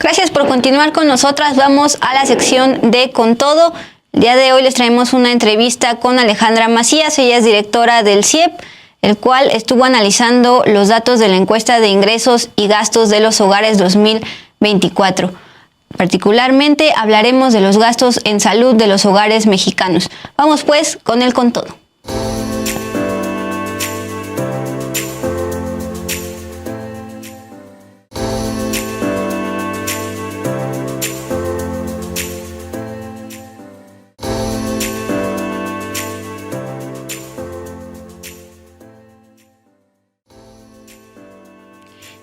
Gracias por continuar con nosotras. Vamos a la sección de Con Todo. El día de hoy les traemos una entrevista con Alejandra Macías. Ella es directora del CIEP, el cual estuvo analizando los datos de la encuesta de ingresos y gastos de los hogares 2024. Particularmente hablaremos de los gastos en salud de los hogares mexicanos. Vamos pues con el Con Todo.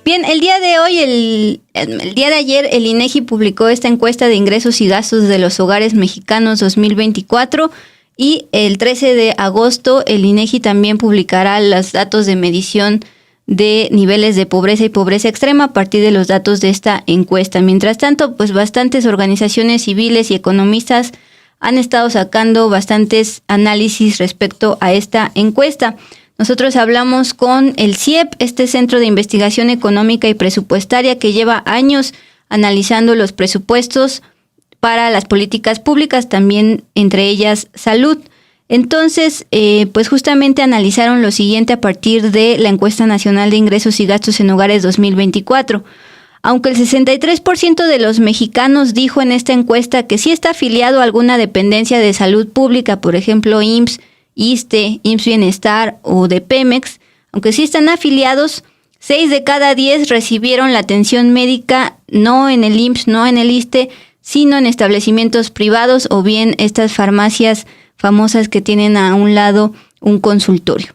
Bien, el día de hoy, el día de ayer, el INEGI publicó esta encuesta de ingresos y gastos de los hogares mexicanos 2024 y el 13 de agosto el INEGI también publicará los datos de medición de niveles de pobreza y pobreza extrema a partir de los datos de esta encuesta. Mientras tanto, pues bastantes organizaciones civiles y economistas han estado sacando bastantes análisis respecto a esta encuesta. Nosotros hablamos con el CIEP, este Centro de Investigación Económica y Presupuestaria que lleva años analizando los presupuestos para las políticas públicas, también entre ellas salud. Entonces, pues justamente analizaron lo siguiente a partir de la Encuesta Nacional de Ingresos y Gastos en Hogares 2024. Aunque el 63% de los mexicanos dijo en esta encuesta que sí está afiliado a alguna dependencia de salud pública, por ejemplo, IMSS, ISSSTE, IMSS Bienestar o de Pemex, aunque sí están afiliados, 6 de cada 10 recibieron la atención médica no en el IMSS, no en el ISSSTE, sino en establecimientos privados o bien estas farmacias famosas que tienen a un lado un consultorio.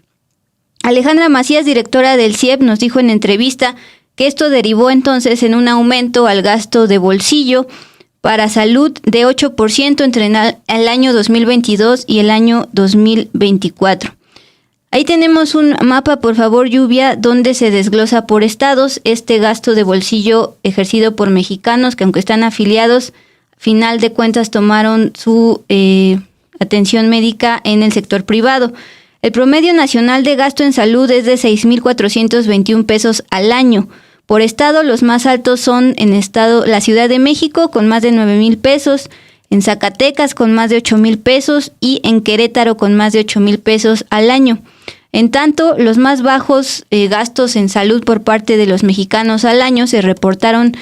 Alejandra Macías, directora del CIEP, nos dijo en entrevista que esto derivó entonces en un aumento al gasto de bolsillo para salud de 8% entre el año 2022 y el año 2024. Ahí tenemos un mapa, por favor, Lluvia, donde se desglosa por estados este gasto de bolsillo ejercido por mexicanos que, aunque están afiliados, final de cuentas tomaron su atención médica en el sector privado. El promedio nacional de gasto en salud es de 6,421 pesos al año. Por estado, los más altos son en la Ciudad de México con más de 9,000 pesos, en Zacatecas con más de 8,000 pesos y en Querétaro con más de 8,000 pesos al año. En tanto, los más bajos gastos en salud por parte de los mexicanos al año se reportaron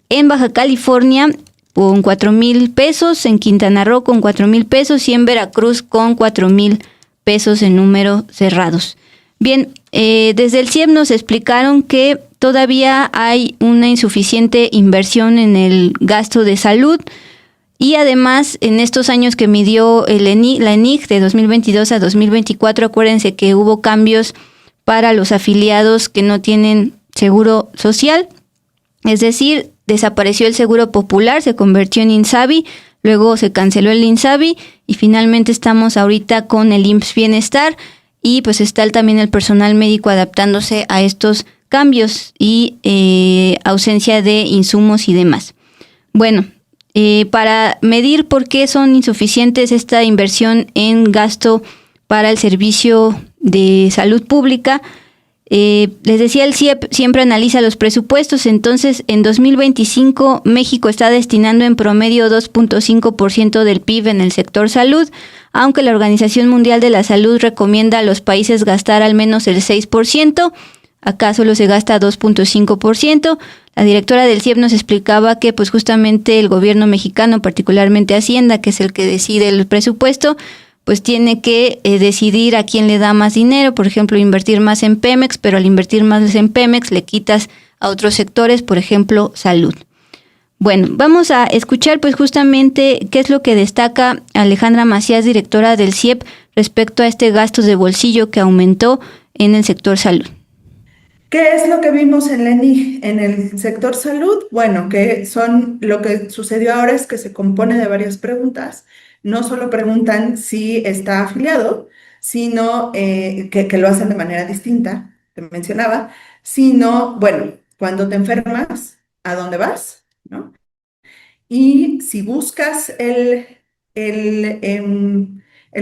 en Baja California con 4,000 pesos, en Quintana Roo con 4,000 pesos y en Veracruz con 4,000 pesos en números cerrados. Bien, desde el CIEP nos explicaron que todavía hay una insuficiente inversión en el gasto de salud y además en estos años que midió la ENIC de 2022 a 2024, acuérdense que hubo cambios para los afiliados que no tienen seguro social, es decir, desapareció el seguro popular, se convirtió en INSABI, luego se canceló el INSABI y finalmente estamos ahorita con el IMSS Bienestar y pues está también el personal médico adaptándose a estos cambios y ausencia de insumos y demás. Bueno, para medir por qué son insuficientes esta inversión en gasto para el servicio de salud pública, les decía, el CIEP siempre analiza los presupuestos. Entonces, en 2025 México está destinando en promedio 2,5% del PIB en el sector salud, aunque la Organización Mundial de la Salud recomienda a los países gastar al menos el 6%. Acá solo se gasta 2,5%. La directora del CIEP nos explicaba que pues justamente el gobierno mexicano, particularmente Hacienda, que es el que decide el presupuesto, pues tiene que decidir a quién le da más dinero. Por ejemplo, invertir más en Pemex, pero al invertir más en Pemex le quitas a otros sectores, por ejemplo, salud. Bueno, vamos a escuchar pues justamente qué es lo que destaca Alejandra Macías, directora del CIEP, respecto a este gasto de bolsillo que aumentó en el sector salud. ¿Qué es lo que vimos en la ENIC en el sector salud? Bueno, lo que sucedió ahora es que se compone de varias preguntas. No solo preguntan si está afiliado, sino que lo hacen de manera distinta, te mencionaba, sino, bueno, cuando te enfermas, ¿a dónde vas? ¿No? Y si buscas el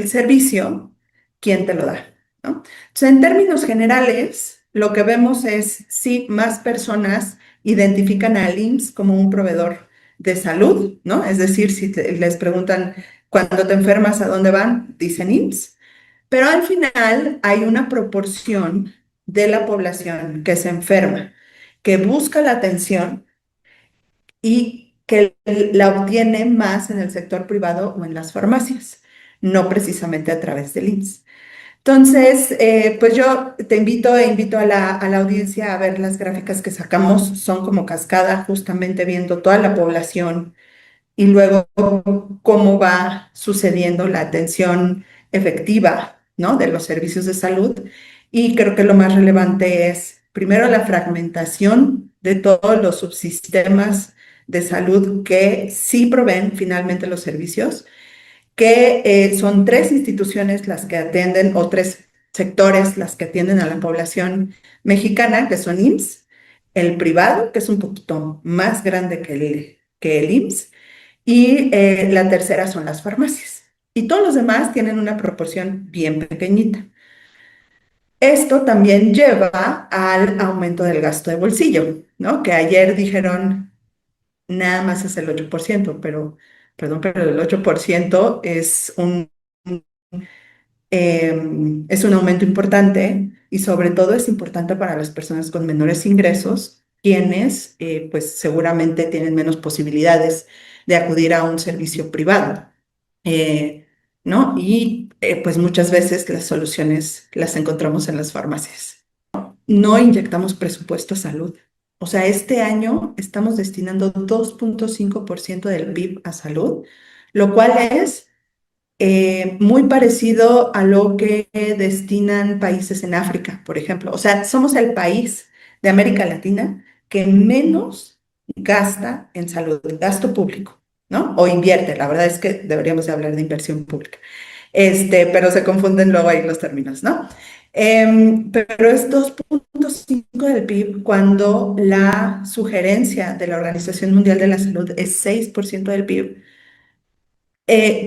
servicio, ¿quién te lo da? ¿No? Entonces, en términos generales, lo que vemos es, sí, más personas identifican al IMSS como un proveedor de salud, ¿no? Es decir, si les preguntan cuando te enfermas a dónde van, dicen IMSS. Pero al final hay una proporción de la población que se enferma, que busca la atención y que la obtiene más en el sector privado o en las farmacias, no precisamente a través del IMSS. Entonces, pues yo te invito a la audiencia a ver las gráficas que sacamos, son como cascada, justamente viendo toda la población y luego cómo va sucediendo la atención efectiva, ¿no? De los servicios de salud. Y creo que lo más relevante es, primero, la fragmentación de todos los subsistemas de salud que sí proveen finalmente los servicios, que son tres instituciones las que atienden, o tres sectores las que atienden a la población mexicana, que son IMSS, el privado, que es un poquito más grande que el IMSS, y la tercera son las farmacias. Y todos los demás tienen una proporción bien pequeñita. Esto también lleva al aumento del gasto de bolsillo, ¿no? Que ayer dijeron nada más es el 8%, pero, perdón, pero el 8% es un aumento importante y sobre todo es importante para las personas con menores ingresos, quienes pues seguramente tienen menos posibilidades de acudir a un servicio privado, eh, ¿no? Y pues muchas veces las soluciones las encontramos en las farmacias. No inyectamos presupuesto a salud. O sea, este año estamos destinando 2.5% del PIB a salud, lo cual es muy parecido a lo que destinan países en África, por ejemplo. O sea, somos el país de América Latina que menos gasta en salud, gasto público, ¿no? O invierte. La verdad es que deberíamos de hablar de inversión pública. Pero se confunden luego ahí los términos, ¿no? Pero es 2.5 del PIB cuando la sugerencia de la Organización Mundial de la Salud es 6% del PIB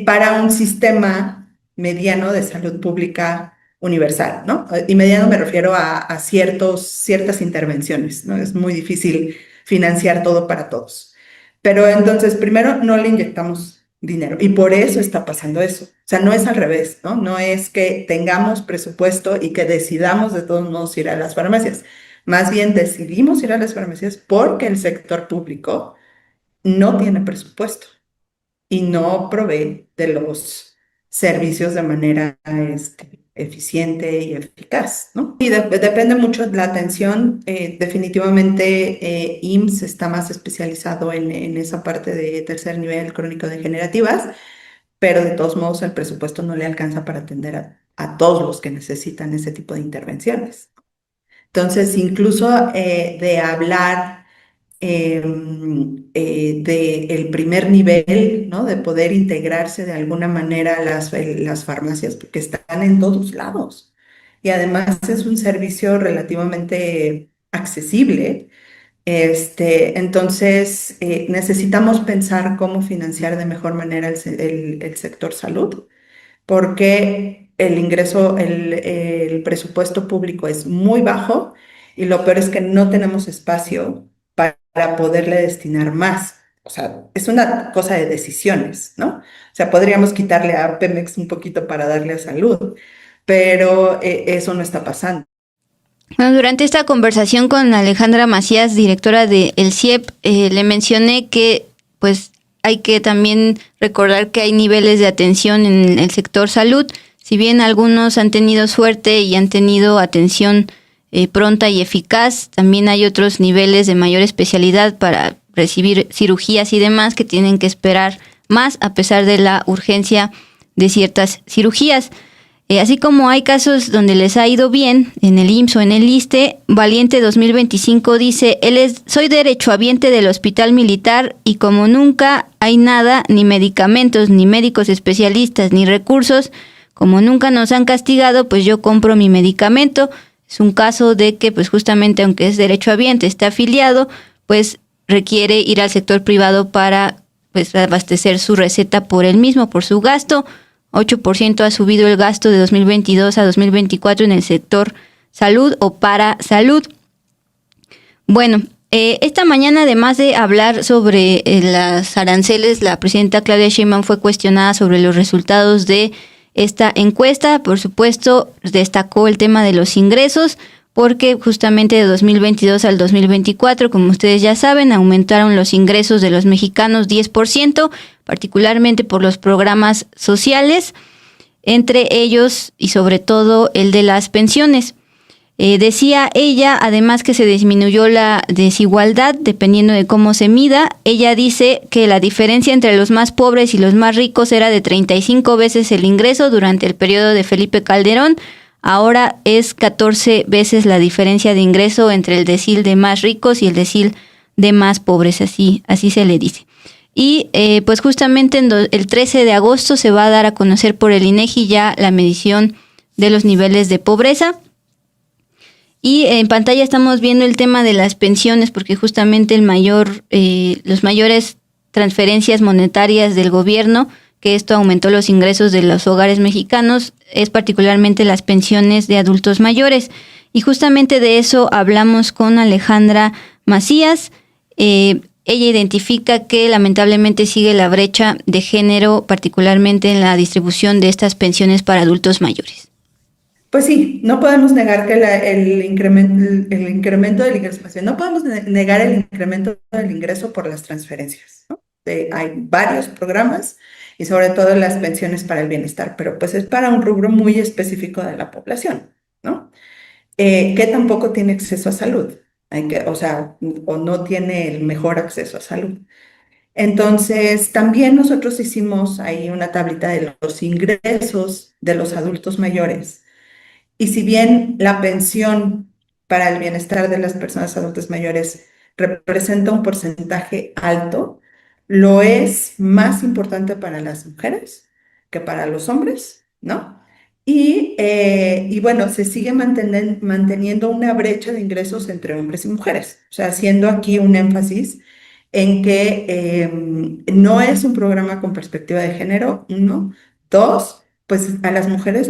para un sistema mediano de salud pública universal, ¿no? Y mediano me refiero a ciertas intervenciones, ¿no? Es muy difícil financiar todo para todos. Pero entonces, primero, no le inyectamos dinero y por eso está pasando eso. O sea, no es al revés, ¿no? No es que tengamos presupuesto y que decidamos de todos modos ir a las farmacias. Más bien decidimos ir a las farmacias porque el sector público no tiene presupuesto y no provee de los servicios de manera eficiente y eficaz, ¿no? Y depende mucho de la atención. Definitivamente IMSS está más especializado en esa parte de tercer nivel crónico-degenerativas, pero de todos modos el presupuesto no le alcanza para atender a todos los que necesitan ese tipo de intervenciones. Entonces, incluso de hablar del primer nivel, ¿no? De poder integrarse de alguna manera a las farmacias, porque están en todos lados. Y además es un servicio relativamente accesible. Entonces, necesitamos pensar cómo financiar de mejor manera el sector salud, porque el presupuesto público es muy bajo y lo peor es que no tenemos espacio para poderle destinar más. O sea, es una cosa de decisiones, ¿no? O sea, podríamos quitarle a Pemex un poquito para darle a salud, pero eso no está pasando. Bueno, durante esta conversación con Alejandra Macías, directora de el CIEP, le mencioné que pues hay que también recordar que hay niveles de atención en el sector salud. Si bien algunos han tenido suerte y han tenido atención pronta y eficaz, también hay otros niveles de mayor especialidad para recibir cirugías y demás que tienen que esperar más a pesar de la urgencia de ciertas cirugías. Así como hay casos donde les ha ido bien en el IMSS o en el ISSSTE, Valiente 2025 dice, soy derechohabiente del Hospital Militar y como nunca hay nada, ni medicamentos, ni médicos especialistas, ni recursos, como nunca nos han castigado, pues yo compro mi medicamento. Es un caso de que pues justamente aunque es derechohabiente, está afiliado, pues requiere ir al sector privado para pues abastecer su receta por él mismo, por su gasto. 8% ha subido el gasto de 2022 a 2024 en el sector salud o para salud. Bueno, Esta mañana, además de hablar sobre las aranceles, la presidenta Claudia Sheinbaum fue cuestionada sobre los resultados de esta encuesta. Por supuesto, destacó el tema de los ingresos, porque justamente de 2022 al 2024, como ustedes ya saben, aumentaron los ingresos de los mexicanos 10%, particularmente por los programas sociales, entre ellos y sobre todo el de las pensiones. Decía ella, además, que se disminuyó la desigualdad dependiendo de cómo se mida. Ella dice que la diferencia entre los más pobres y los más ricos era de 35 veces el ingreso durante el periodo de Felipe Calderón. Ahora es 14 veces la diferencia de ingreso entre el decil de más ricos y el decil de más pobres, así se le dice. Y pues justamente el 13 de agosto se va a dar a conocer por el INEGI ya la medición de los niveles de pobreza. Y en pantalla estamos viendo el tema de las pensiones, porque justamente los mayores transferencias monetarias del gobierno, que esto aumentó los ingresos de los hogares mexicanos, es particularmente las pensiones de adultos mayores. Y justamente de eso hablamos con Alejandra Macías. Ella identifica que lamentablemente sigue la brecha de género, particularmente en la distribución de estas pensiones para adultos mayores. Pues sí, no podemos negar que el incremento del ingreso, no podemos negar el incremento del ingreso por las transferencias, ¿no? Hay varios programas y sobre todo las pensiones para el bienestar, pero pues es para un rubro muy específico de la población, ¿no? Que tampoco tiene acceso a salud, o no tiene el mejor acceso a salud. Entonces, también nosotros hicimos ahí una tablita de los ingresos de los adultos mayores. Y si bien la pensión para el bienestar de las personas adultas mayores representa un porcentaje alto, lo es más importante para las mujeres que para los hombres, ¿no? Y bueno, se sigue manteniendo una brecha de ingresos entre hombres y mujeres, o sea, haciendo aquí un énfasis en que no es un programa con perspectiva de género, uno. Dos, pues a las mujeres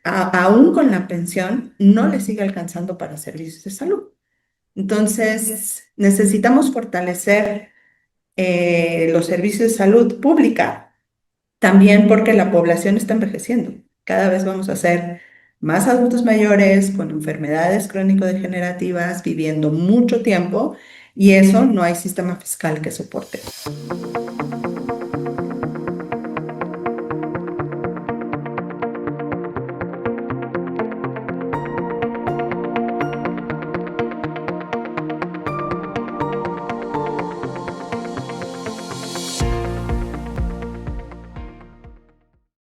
aún con la pensión, no les sigue alcanzando para servicios de salud. Entonces, necesitamos fortalecer los servicios de salud pública, también porque la población está envejeciendo. Cada vez vamos a ser más adultos mayores con enfermedades crónico-degenerativas, viviendo mucho tiempo, y eso no hay sistema fiscal que soporte.